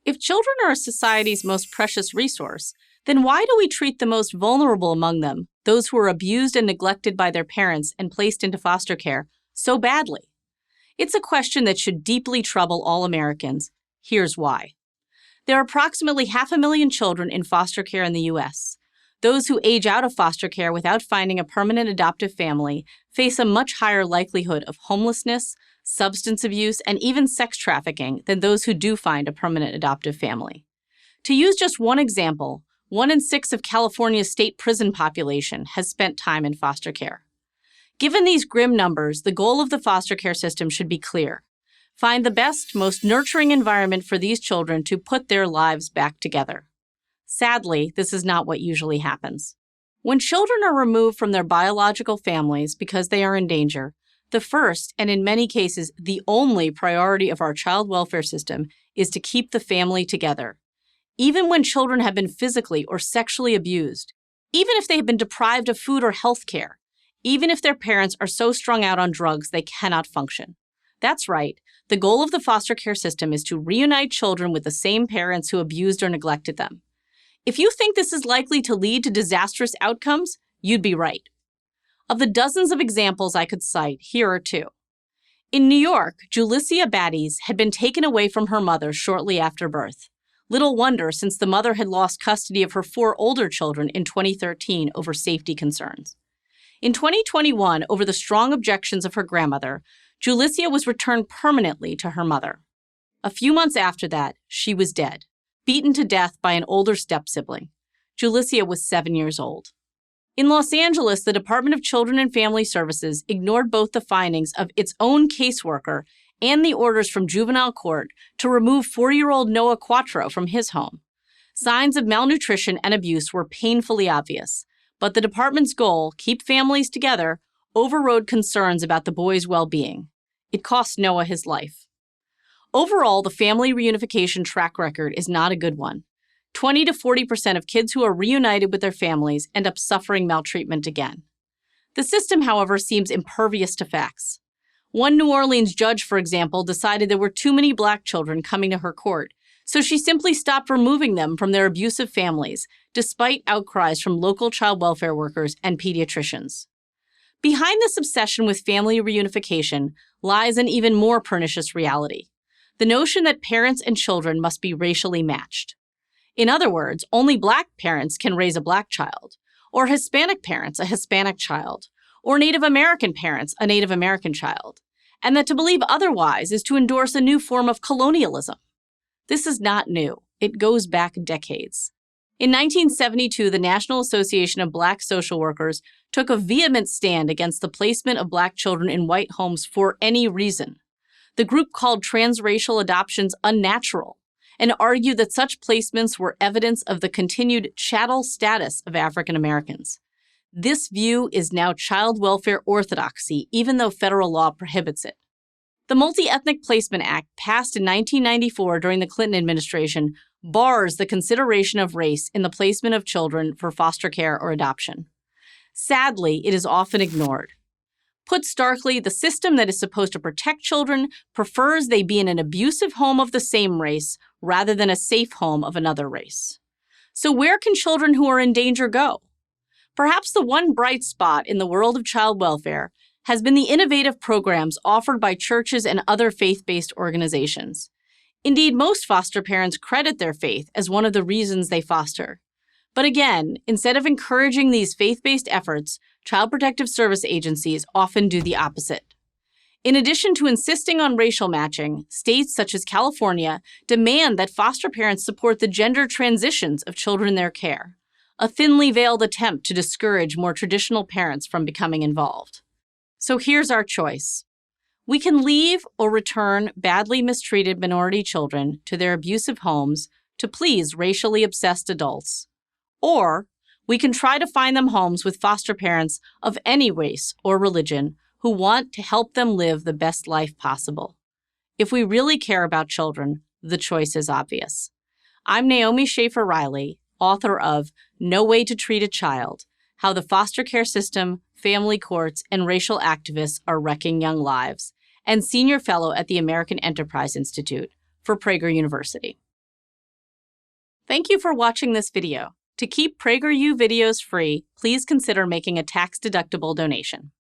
If children are society's most precious resource, then why do we treat the most vulnerable among them, those who are abused and neglected by their parents and placed into foster care, so badly? It's a question that should deeply trouble all Americans. Here's why. There are approximately 500,000 children in foster care in the U.S. Those who age out of foster care without finding a permanent adoptive family face a much higher likelihood of homelessness, substance abuse, and even sex trafficking than those who do find a permanent adoptive family. To use just one example, 1 in 6 of California's state prison population has spent time in foster care. Given these grim numbers, the goal of the foster care system should be clear. Find the best, most nurturing environment for these children to put their lives back together. Sadly, this is not what usually happens. When children are removed from their biological families because they are in danger, the first, and in many cases the only priority of our child welfare system is to keep the family together. Even when children have been physically or sexually abused, even if they have been deprived of food or health care, even if their parents are so strung out on drugs they cannot function. That's right, the goal of the foster care system is to reunite children with the same parents who abused or neglected them. If you think this is likely to lead to disastrous outcomes, you'd be right. Of the dozens of examples I could cite, here are 2. In New York, Julicia Baddies had been taken away from her mother shortly after birth. Little wonder, since the mother had lost custody of her 4 older children in 2013 over safety concerns. In 2021, over the strong objections of her grandmother, Julicia was returned permanently to her mother. A few months after that, she was dead, beaten to death by an older step-sibling. Julicia was 7 years old. In Los Angeles, the Department of Children and Family Services ignored both the findings of its own caseworker and the orders from juvenile court to remove 4-year-old Noah Quattro from his home. Signs of malnutrition and abuse were painfully obvious, but the department's goal, keep families together, overrode concerns about the boy's well-being. It cost Noah his life. Overall, the family reunification track record is not a good one. 20 to 40% of kids who are reunited with their families end up suffering maltreatment again. The system, however, seems impervious to facts. One New Orleans judge, for example, decided there were too many Black children coming to her court, so she simply stopped removing them from their abusive families, despite outcries from local child welfare workers and pediatricians. Behind this obsession with family reunification lies an even more pernicious reality: the notion that parents and children must be racially matched. In other words, only Black parents can raise a Black child, or Hispanic parents a Hispanic child, or Native American parents a Native American child, and that to believe otherwise is to endorse a new form of colonialism. This is not new. It goes back decades. In 1972, the National Association of Black Social Workers took a vehement stand against the placement of Black children in white homes for any reason. The group called transracial adoptions unnatural and argued that such placements were evidence of the continued chattel status of African Americans. This view is now child welfare orthodoxy, even though federal law prohibits it. The Multi-Ethnic Placement Act, passed in 1994 during the Clinton administration, bars the consideration of race in the placement of children for foster care or adoption. Sadly, it is often ignored. Put starkly, the system that is supposed to protect children prefers they be in an abusive home of the same race rather than a safe home of another race. So where can children who are in danger go? Perhaps the one bright spot in the world of child welfare has been the innovative programs offered by churches and other faith-based organizations. Indeed, most foster parents credit their faith as one of the reasons they foster. But again, instead of encouraging these faith-based efforts, Child Protective Service agencies often do the opposite. In addition to insisting on racial matching, states such as California demand that foster parents support the gender transitions of children in their care, a thinly veiled attempt to discourage more traditional parents from becoming involved. So here's our choice. We can leave or return badly mistreated minority children to their abusive homes to please racially obsessed adults. Or we can try to find them homes with foster parents of any race or religion who want to help them live the best life possible. If we really care about children, the choice is obvious. I'm Naomi Schaefer Riley, author of No Way to Treat a Child: How the Foster Care System, Family Courts, and Racial Activists Are Wrecking Young Lives, and Senior Fellow at the American Enterprise Institute for Prager University. Thank you for watching this video. To keep PragerU videos free, please consider making a tax-deductible donation.